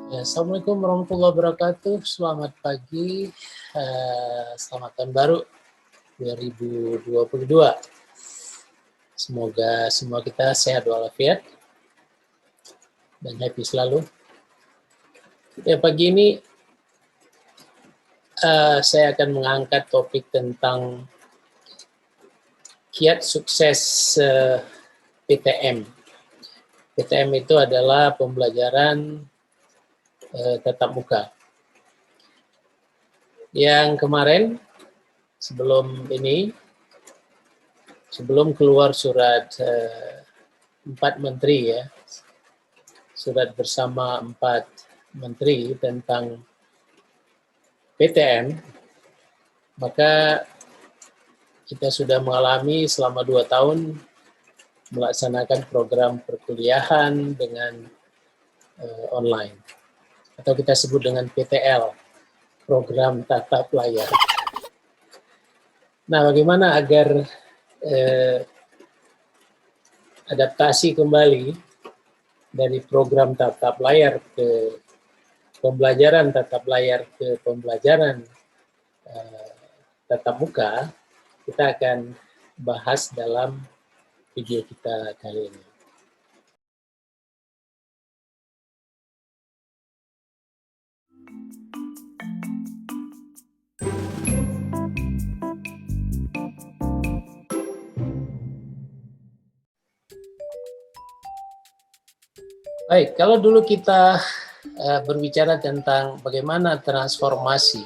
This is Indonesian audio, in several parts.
Ya, Assalamualaikum warahmatullahi wabarakatuh. Selamat pagi, selamat tahun baru 2022. Semoga semua kita sehat walafiat dan happy selalu. Ya, pagi ini saya akan mengangkat topik tentang kiat sukses PTM. PTM itu adalah pembelajaran tatap muka. Yang kemarin sebelum keluar surat 4 menteri ya, surat bersama 4 menteri tentang PTM, maka kita sudah mengalami selama 2 tahun melaksanakan program perkuliahan dengan online, atau kita sebut dengan PTL, program tatap layar. Nah, bagaimana agar adaptasi kembali dari program tatap layar ke pembelajaran tatap layar ke pembelajaran tatap muka, kita akan bahas dalam video kita kali ini. Baik, kalau dulu kita berbicara tentang bagaimana transformasi,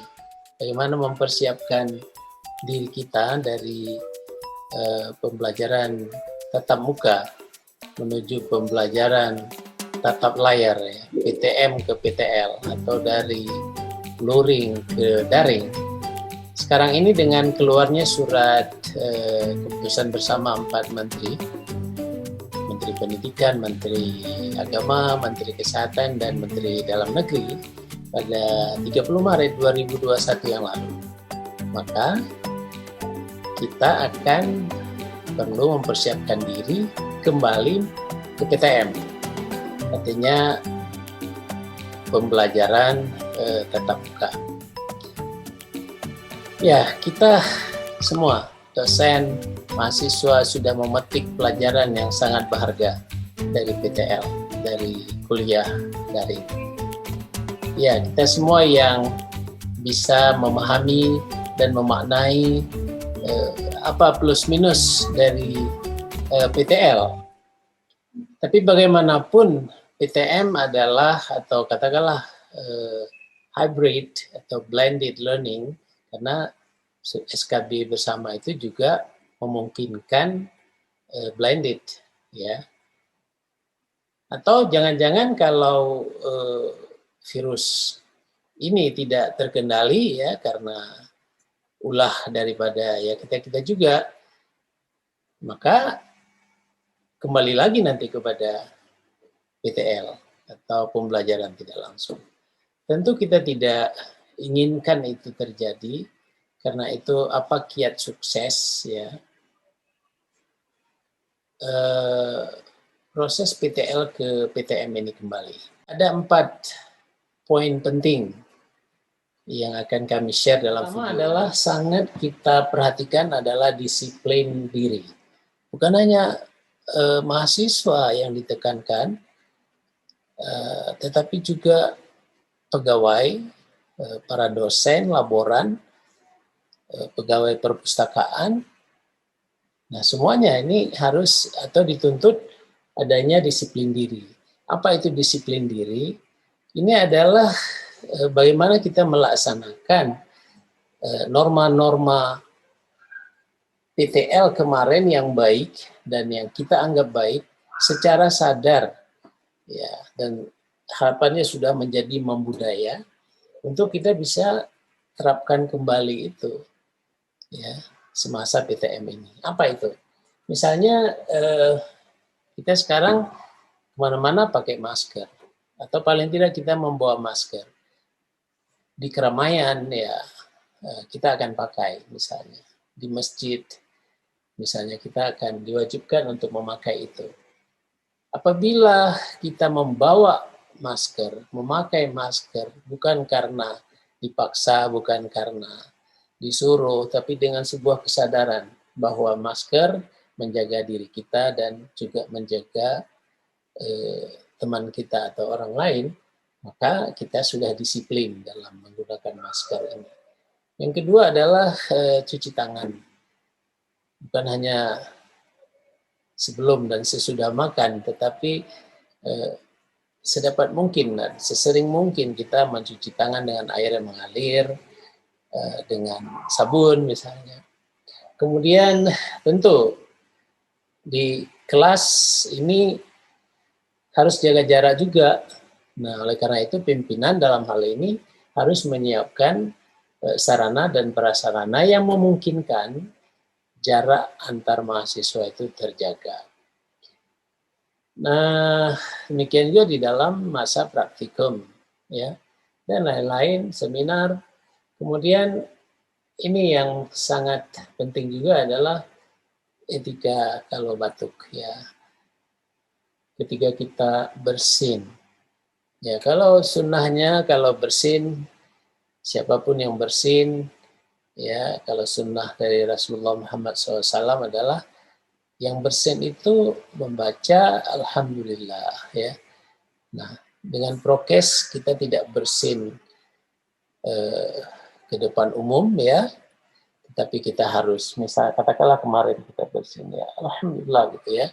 bagaimana mempersiapkan diri kita dari pembelajaran tatap muka menuju pembelajaran tatap layar, ya, PTM ke PTL, atau dari luring ke daring. Sekarang ini dengan keluarnya surat keputusan bersama 4 menteri, Menteri Pendidikan, Menteri Agama, Menteri Kesehatan, dan Menteri Dalam Negeri pada 30 Maret 2021 yang lalu, maka kita akan perlu mempersiapkan diri kembali ke PTM, artinya pembelajaran tatap muka. Ya, kita semua dosen, mahasiswa sudah memetik pelajaran yang sangat berharga dari PTL, dari kuliah daring. Ya, kita semua yang bisa memahami dan memaknai apa plus minus dari PTL. Tapi bagaimanapun PTM adalah, atau katakanlah hybrid atau blended learning, karena SKB bersama itu juga memungkinkan blended, ya. Atau jangan-jangan kalau virus ini tidak terkendali, ya, karena ulah daripada ya kita juga, maka kembali lagi nanti kepada PTL atau pembelajaran tidak langsung. Tentu kita tidak inginkan itu terjadi, karena itu apa kiat sukses, ya, proses PTL ke PTM ini kembali. Ada 4 poin penting yang akan kami share dalam video. Pertama adalah sangat kita perhatikan adalah disiplin diri. Bukan hanya mahasiswa yang ditekankan, tetapi juga pegawai, para dosen, laboran, pegawai perpustakaan. Nah, semuanya ini harus atau dituntut adanya disiplin diri. Apa itu disiplin diri? Ini adalah bagaimana kita melaksanakan norma-norma PTL kemarin yang baik dan yang kita anggap baik secara sadar, ya, dan harapannya sudah menjadi membudaya untuk kita bisa terapkan kembali itu, ya, semasa PTM ini. Apa itu? Misalnya kita sekarang kemana-mana pakai masker, atau paling tidak kita membawa masker. Di keramaian, ya, kita akan pakai, misalnya di masjid, misalnya kita akan diwajibkan untuk memakai itu. Apabila kita membawa masker, memakai masker bukan karena dipaksa, bukan karena disuruh, tapi dengan sebuah kesadaran bahwa masker menjaga diri kita dan juga menjaga teman kita atau orang lain, maka kita sudah disiplin dalam menggunakan masker ini. Yang kedua adalah cuci tangan. Bukan hanya sebelum dan sesudah makan, tetapi sedapat mungkin dan sesering mungkin kita mencuci tangan dengan air yang mengalir, dengan sabun misalnya. Kemudian tentu di kelas ini harus jaga jarak juga. Nah, oleh karena itu pimpinan dalam hal ini harus menyiapkan sarana dan prasarana yang memungkinkan jarak antar mahasiswa itu terjaga. Nah, demikian juga di dalam masa praktikum, ya, dan lain-lain, seminar. Kemudian ini yang sangat penting juga adalah etika kalau batuk, ya. Ketika kita bersin, ya kalau sunnahnya kalau bersin, siapapun yang bersin, ya kalau sunnah dari Rasulullah Muhammad SAW adalah yang bersin itu membaca Alhamdulillah, ya. Nah, dengan prokes kita tidak bersin ke depan umum, ya, tapi kita harus, misal katakanlah kemarin kita bersin, ya Alhamdulillah gitu ya.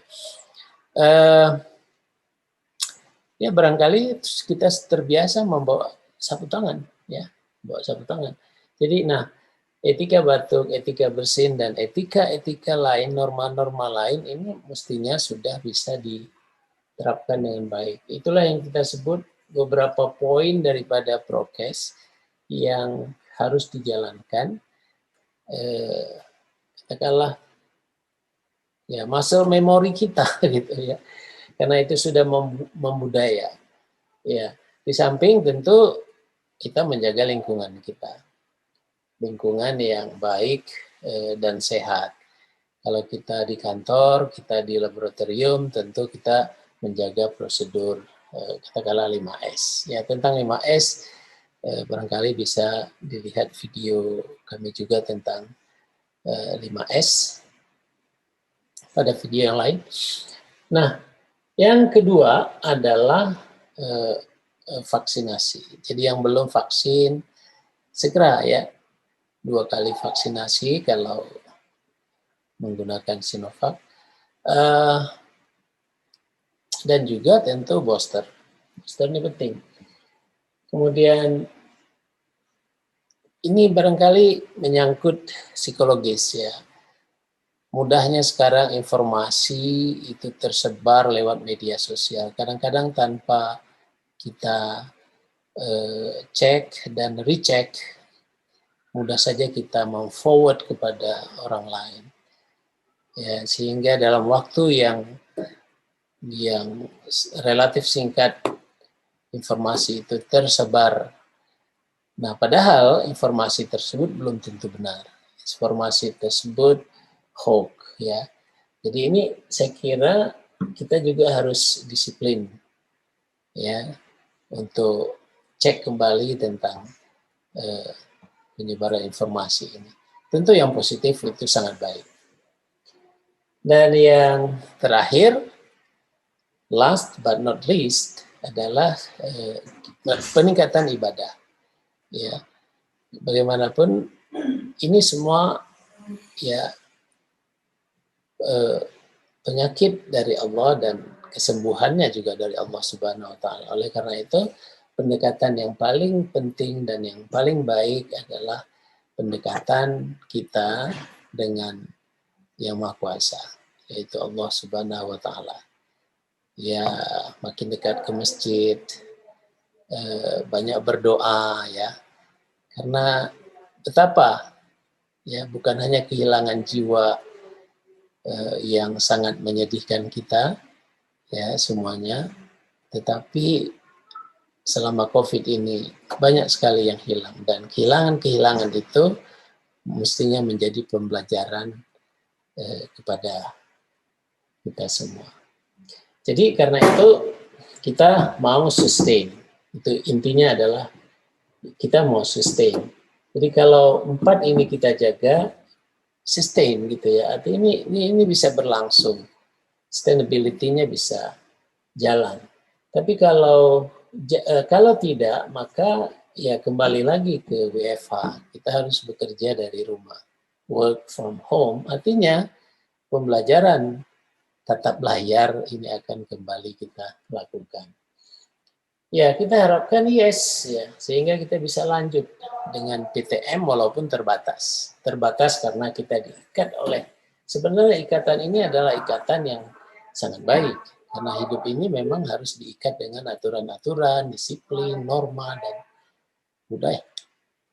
Ya barangkali kita terbiasa membawa sapu tangan, ya, bawa sapu tangan. Jadi, nah, etika batuk, etika bersin, dan etika-etika lain, norma-norma lain ini mestinya sudah bisa diterapkan dengan baik. Itulah yang kita sebut beberapa poin daripada prokes yang harus dijalankan. Katakanlah ya muscle memory kita gitu ya. Karena itu sudah membudaya. Ya, di samping tentu kita menjaga lingkungan kita. Lingkungan yang baik dan sehat. Kalau kita di kantor, kita di laboratorium, tentu kita menjaga prosedur katakanlah 5S. Ya, tentang 5S barangkali bisa dilihat video kami juga tentang 5S pada video yang lain. Nah, yang kedua adalah vaksinasi. Jadi yang belum vaksin segera ya 2 kali vaksinasi kalau menggunakan Sinovac, dan juga tentu booster. Booster ini penting. Kemudian ini barangkali menyangkut psikologis ya. Mudahnya sekarang informasi itu tersebar lewat media sosial. Kadang-kadang tanpa kita cek dan recheck, mudah saja kita mau forward kepada orang lain. Ya, sehingga dalam waktu yang relatif singkat informasi itu tersebar. Nah, padahal informasi tersebut belum tentu benar. Informasi tersebut hoax ya. Jadi ini saya kira kita juga harus disiplin ya untuk cek kembali tentang penyebaran informasi ini. Tentu yang positif itu sangat baik. Dan yang terakhir, last but not least, adalah peningkatan ibadah. Ya, bagaimanapun ini semua ya penyakit dari Allah dan kesembuhannya juga dari Allah Subhanahu wa taala. Oleh karena itu, pendekatan yang paling penting dan yang paling baik adalah pendekatan kita dengan Yang Maha Kuasa, yaitu Allah Subhanahu wa taala. Ya, makin dekat ke masjid, banyak berdoa ya. Karena betapa ya bukan hanya kehilangan jiwa yang sangat menyedihkan kita ya semuanya, tetapi selama COVID ini banyak sekali yang hilang, dan kehilangan itu mestinya menjadi pembelajaran kepada kita semua. Jadi karena itu kita mau sustain. Itu intinya adalah kita mau sustain. Jadi kalau 4 ini kita jaga, sustain gitu ya. Artinya ini bisa berlangsung. Sustainability-nya bisa jalan. Tapi kalau tidak, maka ya kembali lagi ke WFH. Kita harus bekerja dari rumah. Work from home artinya pembelajaran tatap layar ini akan kembali kita lakukan. Ya, kita harapkan yes ya, sehingga kita bisa lanjut dengan PTM walaupun terbatas. Terbatas karena kita diikat oleh, sebenarnya ikatan ini adalah ikatan yang sangat baik. Karena hidup ini memang harus diikat dengan aturan-aturan, disiplin, norma, dan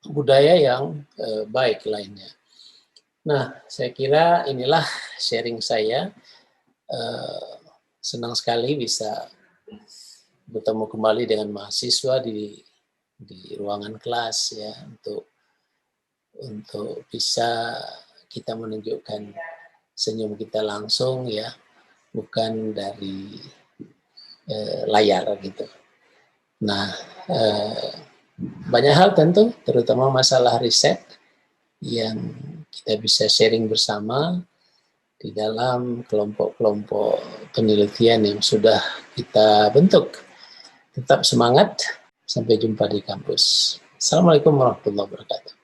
budaya yang baik lainnya. Nah, saya kira inilah sharing saya. Senang sekali bisa bertemu kembali dengan mahasiswa di ruangan kelas ya, untuk bisa kita menunjukkan senyum kita langsung ya, bukan dari layar gitu. Nah, banyak hal tentu, terutama masalah riset yang kita bisa sharing bersama di dalam kelompok-kelompok penelitian yang sudah kita bentuk. Tetap semangat, sampai jumpa di kampus. Assalamualaikum warahmatullahi wabarakatuh.